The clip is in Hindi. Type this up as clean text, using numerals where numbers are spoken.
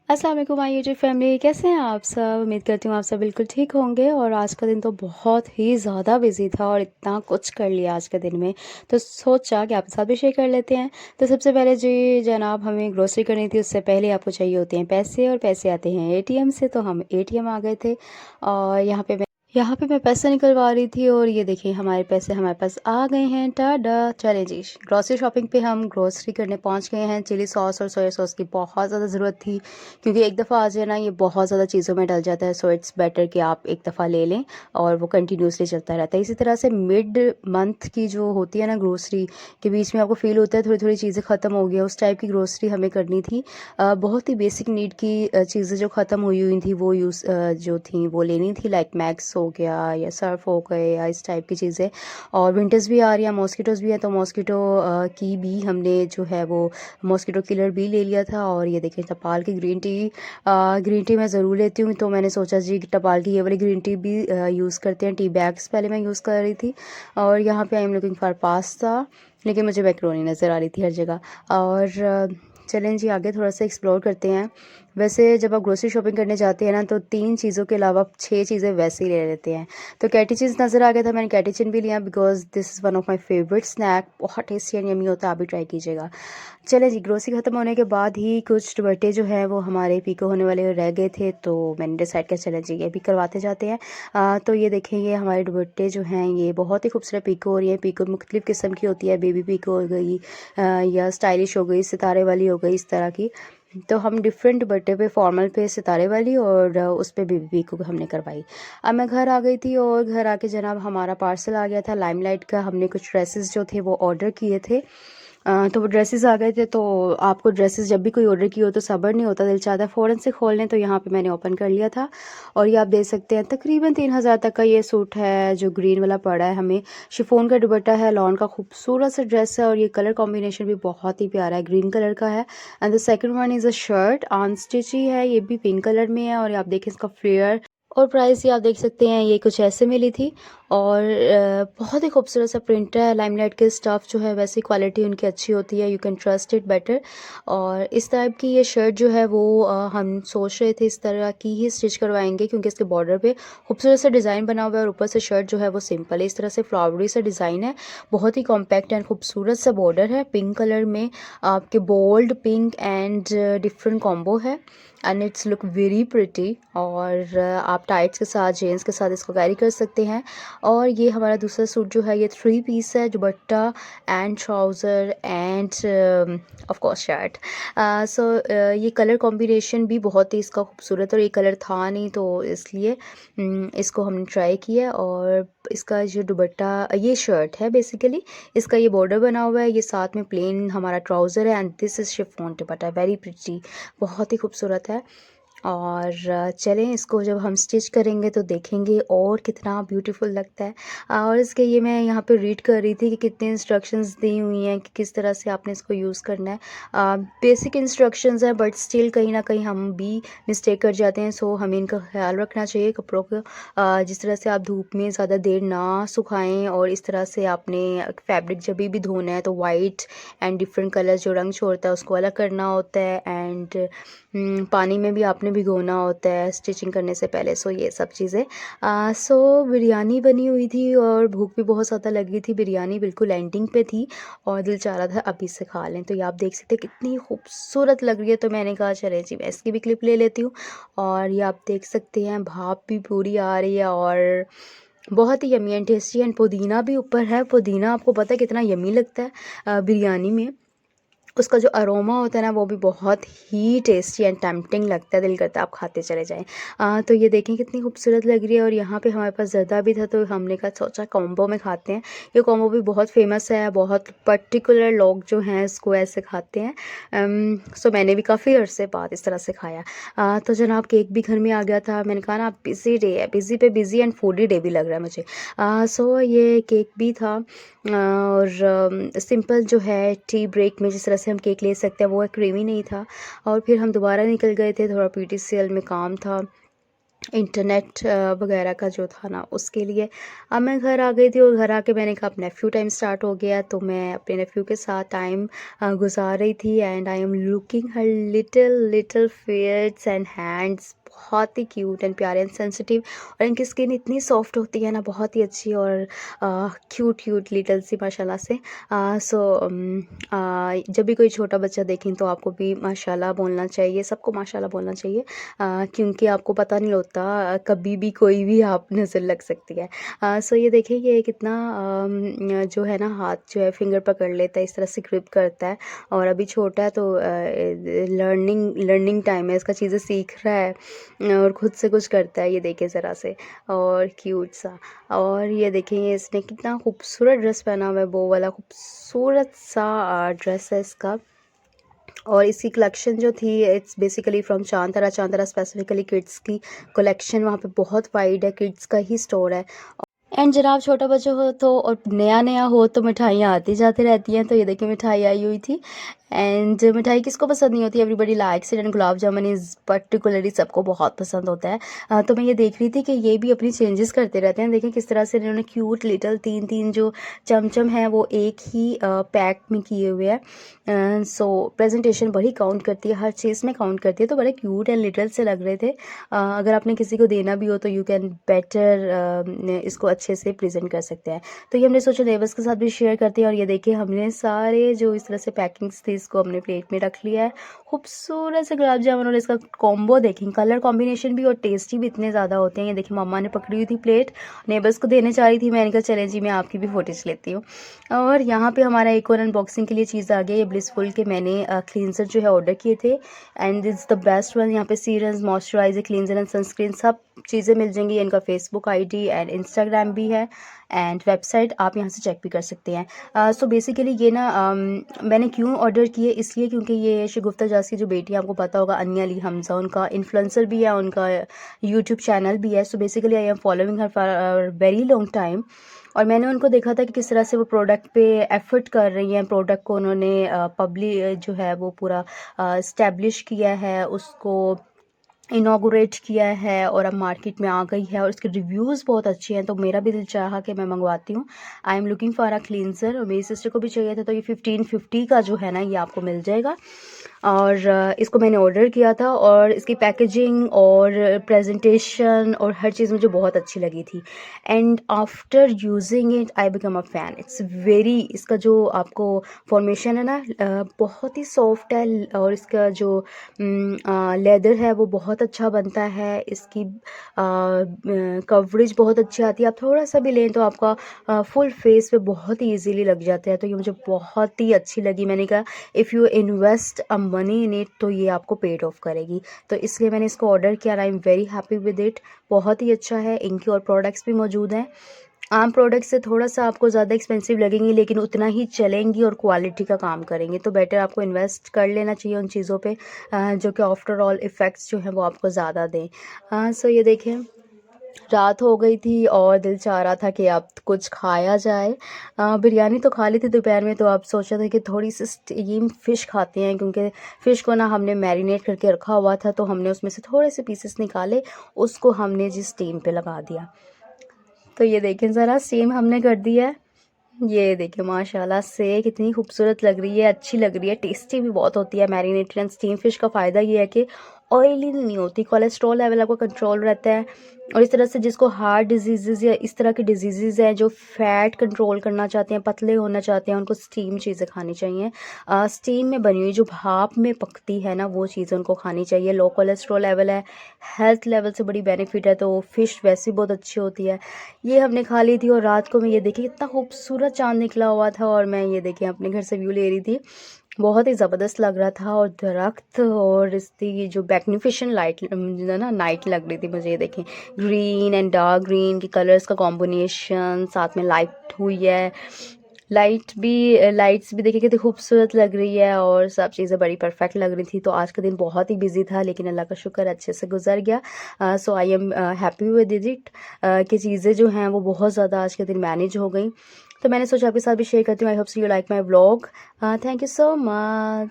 अस्सलाम वालेकुम माय यूट्यूब फैमिली, कैसे हैं आप सब। उम्मीद करती हूँ आप सब बिल्कुल ठीक होंगे। और आज का दिन तो बहुत ही ज़्यादा बिजी था और इतना कुछ कर लिया आज के दिन में, तो सोचा कि आपके साथ भी शेयर कर लेते हैं। तो सबसे पहले जी जनाब, हमें ग्रोसरी करनी थी। उससे पहले आपको चाहिए होते हैं पैसे, और पैसे आते हैं एटीएम से। तो हम एटीएम आ गए थे और यहाँ पे मैं पैसे निकलवा रही थी, और ये देखिए हमारे पैसे हमारे पास आ गए हैं। टाडा। चले जी, ग्रॉसरी शॉपिंग पे हम ग्रोसरी करने पहुँच गए हैं। चिली सॉस और सोया सॉस की बहुत ज़्यादा ज़रूरत थी, क्योंकि एक दफ़ा आ जाए ना ये बहुत ज़्यादा चीज़ों में डल जाता है। सो इट्स बेटर कि आप एक दफ़ा ले लें और वो कंटिन्यूसली चलता रहता है। इसी तरह से मिड मंथ की जो होती है ना ग्रोसरी के बीच में, आपको फील होता है थोड़ी थोड़ी चीज़ें ख़त्म हो गई, उस टाइप की ग्रोसरी हमें करनी थी। बहुत ही बेसिक नीड की चीज़ें जो ख़त्म हुई हुई थी वो जो थी वो लेनी थी। लाइक मैक्स हो गया या सर्फ हो गए या इस टाइप की चीज़ें। और विंटर्स भी आ रही हैं, मॉस्किटोज़ भी हैं, तो मॉस्किटो की भी हमने जो है वो मॉस्किटो किलर भी ले लिया था। और ये देखें टपाल की ग्रीन टी मैं ज़रूर लेती हूँ, तो मैंने सोचा जी टपाल की ये वाली ग्रीन टी भी यूज़ करते हैं। टी बैग्स पहले मैं यूज़ कर रही थी। और यहाँ पे आई एम लुकिंग फॉर पास्ता, लेकिन मुझे मैक्रोनी नज़र आ रही थी हर जगह। और चलें जी आगे थोड़ा सा एक्सप्लोर करते हैं। वैसे जब आप ग्रोसरी शॉपिंग करने जाते हैं ना, तो 3 चीज़ों के अलावा 6 चीज़ें वैसे ही ले लेते हैं। तो कैटेचिन्स नज़र आ गया था, मैंने कैटेचिन भी लिया because this is one of my favourite snack. बहुत टेस्टी एंड यमी होता है, आप भी ट्राई कीजिएगा। चलें जी, ग्रोसरी ख़त्म होने के बाद ही कुछ दुपट्टे जो हैं वो हमारे पीको होने वाले रह गए थे, तो मैंने डिसाइड किया चलें जी ये भी करवाते जाते हैं। तो ये देखें, ये हमारे दुपट्टे जो हैं ये बहुत ही खूबसूरत पीको हो रही है। पीको मुख्तलिफ़ किस्म की होती है, बेबी पीको हो गई या स्टाइलिश हो गई, सितारे वाली हो गई, इस तरह की। तो हम डिफरेंट दुपट्टे पे फॉर्मल पे सितारे वाली और उस पे बेबी पीको हमने करवाई। अब मैं घर आ गई थी और घर आके जनाब हमारा पार्सल आ गया था लाइमलाइट का। हमने कुछ ड्रेसेस जो थे वो ऑर्डर किए थे। तो वो ड्रेसेस आ गए थे। तो आपको ड्रेसेस जब भी कोई ऑर्डर की हो तो सब्र नहीं होता, दिल चाहता है फ़ौरन से खोल लें। तो यहाँ पे मैंने ओपन कर लिया था और ये आप देख सकते हैं तकरीबन 3000 तक का ये सूट है जो ग्रीन वाला पड़ा है हमें। शिफॉन का दुपट्टा है, लॉन का खूबसूरत सा ड्रेस है, और ये कलर कॉम्बिनेशन भी बहुत ही प्यारा है, ग्रीन कलर का है। And the second one is a shirt, unstitch ही है, ये भी पिंक कलर में है। और ये आप देखें इसका फ्लेयर और प्राइस ये आप देख सकते हैं, ये कुछ ऐसे मिली थी। और बहुत ही खूबसूरत सा प्रिंट है। लाइमलाइट के स्टफ़ जो है वैसी क्वालिटी उनकी अच्छी होती है, you can trust it better. और इस टाइप की ये शर्ट जो है वो हम सोच रहे थे इस तरह की ही स्टिच करवाएंगे, क्योंकि इसके बॉर्डर पे खूबसूरत सा डिज़ाइन बना हुआ है और ऊपर से शर्ट जो है वो सिंपल है। इस तरह से फ्लावरी सा डिज़ाइन है, बहुत ही कॉम्पैक्ट एंड खूबसूरत सा बॉर्डर है। पिंक कलर में आपके bold pink and different combo है, and it's look very pretty. और आप टाइट्स के साथ, जीन्स के साथ इसको कैरी कर सकते हैं। और ये हमारा दूसरा सूट जो है ये 3 पीस है, dupatta and trouser and of course shirt. So ये कलर कॉम्बिनेशन भी बहुत ही इसका खूबसूरत, और ये कलर था नहीं तो इसलिए इसको हमने ट्राई किया। और इसका जो दुपट्टा, ये शर्ट है बेसिकली, इसका ये बॉर्डर बना हुआ है, ये साथ में प्लेन हमारा ट्राउज़र है, and this is chiffon dupatta, very pretty, बहुत ही खूबसूरत है। और चलें इसको जब हम स्टिच करेंगे तो देखेंगे और कितना ब्यूटीफुल लगता है। और इसके ये मैं यहाँ पे रीड कर रही थी कि कितने इंस्ट्रक्शंस दी हुई हैं कि किस तरह से आपने इसको यूज़ करना है। बेसिक इंस्ट्रक्शंस हैं, बट स्टिल कहीं ना कहीं हम भी मिस्टेक कर जाते हैं। सो हमें इनका ख्याल रखना चाहिए कपड़ों को। जिस तरह से आप धूप में ज़्यादा देर ना सुखाएं, और इस तरह से आपने फैब्रिक जब भी धोना है तो वाइट एंड डिफरेंट कलर जो रंग छोड़ता है उसको अलग करना होता है। एंड पानी में भी आपने भिगोना होता है स्टिचिंग करने से पहले। सो ये सब चीज़ें। सो बिरयानी बनी हुई थी और भूख भी बहुत ज़्यादा लगी थी। बिरयानी बिल्कुल एंडिंग पे थी और दिल चाह रहा था अभी से खा लें। तो ये आप देख सकते हैं कितनी खूबसूरत लग रही है, तो मैंने कहा चले जी मैं इसकी भी क्लिप ले लेती हूँ। और ये आप देख सकते हैं भाप भी पूरी आ रही है और बहुत ही यमी एंड टेस्टी। एंड पुदीना भी ऊपर है। पुदीना आपको पता है कितना यमी लगता है बिरयानी में, उसका जो अरोमा होता है ना वो भी बहुत ही टेस्टी एंड टेम्पटिंग लगता है, दिल करता है आप खाते चले जाएं। तो ये देखें कितनी खूबसूरत लग रही है। और यहाँ पे हमारे पास ज़र्दा भी था, तो हमने कहा सोचा कॉम्बो में खाते हैं। ये कॉम्बो भी बहुत फेमस है, बहुत पर्टिकुलर लोग जो हैं इसको ऐसे खाते हैं। सो मैंने भी काफ़ी अरसे बाद इस तरह से खाया। तो जनाब केक भी घर में आ गया था। मैंने कहा ना बिज़ी डे है, बिज़ी पे बिज़ी एंड फूडी डे भी लग रहा है मुझे। सो ये केक भी था। और सिंपल जो है टी ब्रेक में जिस तरह से हम केक ले सकते हैं वो क्रीमी नहीं था। और फिर हम दोबारा निकल गए थे, थोड़ा पीटीसीएल में काम था इंटरनेट वगैरह का जो था ना उसके लिए। अब मैं घर आ गई थी और घर आके मैंने कहा अब नेफ़्यू टाइम स्टार्ट हो गया, तो मैं अपने नेफ़्यू के साथ टाइम गुज़ार रही थी and I am looking her little little fairs and hands, बहुत ही क्यूट एंड प्यारे एंड सेंसिटिव, और इनकी स्किन इतनी सॉफ्ट होती है ना, बहुत ही अच्छी और क्यूट क्यूट लिटिल सी माशाल्लाह से। सो जब भी कोई छोटा बच्चा देखें तो आपको भी माशाल्लाह बोलना चाहिए, सबको माशाल्लाह बोलना चाहिए, क्योंकि आपको पता नहीं होता कभी भी कोई भी आप नज़र लग सकती है। सो ये देखिए ये कितना जो है ना हाथ जो है फिंगर पकड़ लेता है, इस तरह से ग्रिप करता है, और अभी छोटा है तो लर्निंग लर्निंग टाइम है, इसका चीज़ें सीख रहा है और ख़ुद से कुछ करता है। ये देखिए ज़रा से, और क्यूट सा। और ये देखें इसने कितना खूबसूरत ड्रेस पहना हुआ है, वो वाला खूबसूरत सा ड्रेस है इसका। और इसकी कलेक्शन जो थी it's basically from Chandra. Chandra specifically kids की कलेक्शन वहाँ पे बहुत वाइड है, किड्स का ही स्टोर है। एंड जनाब छोटा बच्चा हो तो और नया नया हो तो मिठाइयाँ आती जाती रहती हैं। तो ये देखिए मिठाई आई हुई थी, एंड मिठाई किसको पसंद नहीं होती, everybody likes it, and gulab jamun is particularly सबको बहुत पसंद होता है। तो मैं ये देख रही थी कि ये भी अपनी चेंजेस करते रहते हैं। देखें किस तरह से इन्होंने क्यूट लिटिल तीन तीन जो चमचम हैं वो एक ही पैक में किए हुए हैं। सो प्रेजेंटेशन बड़ी काउंट करती है, हर चीज़ में काउंट करती है। तो बड़े क्यूट एंड लिटिल से लग रहे थे। अगर आपने किसी को देना भी हो तो यू कैन बेटर इसको अच्छे से प्रेजेंट कर सकते हैं। तो ये हमने सोचा नेबर्स के साथ भी शेयर करते हैं। और ये देखिए हमने सारे जो इस तरह से पैकिंग्स थी इसको हमने प्लेट में रख लिया है। खूबसूरत से गुलाब जामुन, और इसका कॉम्बो देखें, कलर कॉम्बिनेशन भी और टेस्टी भी इतने ज़्यादा होते हैं। ये देखिए मम्मा ने पकड़ी हुई थी प्लेट, नेबर्स को देने जा रही थी, मैंने कहा चले जी मैं आपकी भी फोटेज लेती हूँ। और यहाँ पे हमारा एक और अनबॉक्सिंग के लिए चीज़ आ गई, ये ब्लिसफुल के मैंने क्लींजर जो है ऑर्डर किए थे, and it's the best one. यहाँ पे serums, moisturiser, cleanser and sunscreen सब चीज़ें मिल जाएंगी। इनका फेसबुक आईडी एंड इंस्टाग्राम भी है, एंड वेबसाइट आप यहाँ से चेक भी कर सकते हैं। सो बेसिकली ये ना मैंने क्यों ऑर्डर किए, इसलिए क्योंकि ये शगुफ्ता जास की जो बेटी है आपको पता होगा, अनिया अली हमज़ा, उनका इन्फ्लुएंसर भी है, उनका यूट्यूब चैनल भी है। So basically I am following her for very long time, और मैंने उनको देखा था कि किस तरह से वो प्रोडक्ट पे एफर्ट कर रही हैं। प्रोडक्ट को उन्होंने पब्लिक जो है वो पूरा इस्टेब्लिश किया है, उसको इनॉग्रेट किया है, और अब मार्केट में आ गई है, और उसके रिव्यूज़ बहुत अच्छे हैं। तो मेरा भी दिल चाहा कि मैं मंगवाती हूँ। आई am looking for a cleanser, और मेरी सिस्टर को भी चाहिए था। तो ये 1550 का जो है ना ये आपको मिल जाएगा, और इसको मैंने ऑर्डर किया था, और इसकी पैकेजिंग और प्रेजेंटेशन और हर चीज़ मुझे बहुत अच्छी लगी थी। And after using it I become a fan. It's very, इसका जो आपको फॉर्मेशन है ना बहुत ही सॉफ्ट है, और इसका जो लेदर है वो बहुत अच्छा बनता है। इसकी कवरेज बहुत अच्छी आती है। आप थोड़ा सा भी लें तो आपका फुल फेस पे बहुत ही इजीली लग जाता है। तो ये मुझे बहुत ही अच्छी लगी। मैंने कहा if you invest a money in it तो ये आपको पेड ऑफ करेगी। तो इसलिए मैंने इसको ऑर्डर किया, I am very happy with it. बहुत ही अच्छा है। इनकी और प्रोडक्ट्स भी मौजूद हैं। आम प्रोडक्ट से थोड़ा सा आपको ज़्यादा एक्सपेंसिव लगेंगी, लेकिन उतना ही चलेंगी और क्वालिटी का काम करेंगे। तो बेटर आपको इन्वेस्ट कर लेना चाहिए उन चीज़ों पे जो कि आफ्टर ऑल इफ़ेक्ट्स जो हैं वो आपको ज़्यादा दें। सो ये देखें रात हो गई थी और दिल चाह रहा था कि अब कुछ खाया जाए। बिरयानी तो खा ली थी दोपहर में, तो अब सोचा था कि थोड़ी सी स्टीम फ़िश खाते हैं, क्योंकि फ़िश को ना हमने मैरिनेट करके रखा हुआ था, तो हमने उसमें से थोड़े से पीसेस निकाले, उसको हमने जी स्टीम पे लगा दिया। तो ये देखें ज़रा स्टीम हमने कर दी है। ये देखिए माशाल्लाह से कितनी खूबसूरत लग रही है, अच्छी लग रही है, टेस्टी भी बहुत होती है। मैरिनेटेड एंड स्टीम फ़िश का फ़ायदा ये है कि ऑयली नहीं होती, कोलेस्ट्रॉल लेवल आपका कंट्रोल रहता है। और इस तरह से जिसको हार्ट डिजीज़ या इस तरह के डिजीज़ हैं, जो फैट कंट्रोल करना चाहते हैं, पतले होना चाहते हैं, उनको स्टीम चीज़ें खानी चाहिए। स्टीम में बनी हुई जो भाप में पकती है ना वो चीज़ें उनको खानी चाहिए। लो कोलेस्ट्रॉल लेवल है, हेल्थ लेवल से बड़ी बेनिफिट है, तो फ़िश वैसे बहुत अच्छी होती है। ये हमने खा ली थी, और रात को मैं ये देखिए कितना खूबसूरत चाँद निकला हुआ था, और मैं ये देखिए अपने घर से व्यू ले रही थी। बहुत ही ज़बरदस्त लग रहा था, और दरख्त और इसकी जो मैग्निफिसेंट लाइट जो ना नाइट लग रही थी मुझे। ये देखें ग्रीन एंड डार्क ग्रीन की कलर्स का कॉम्बिनेशन, साथ में लाइट हुई है, लाइट्स भी देखिए कितनी खूबसूरत लग रही है, और सब चीज़ें बड़ी परफेक्ट लग रही थी। तो आज का दिन बहुत ही बिजी था, लेकिन अल्लाह का शुक्र अच्छे से गुजर गया। So I am happy with it कि चीज़ें जो हैं वो बहुत ज़्यादा आज के दिन मैनेज हो गई। तो मैंने सोचा आपके साथ भी शेयर करती हूँ। I hope so you like my vlog. Thank you so much.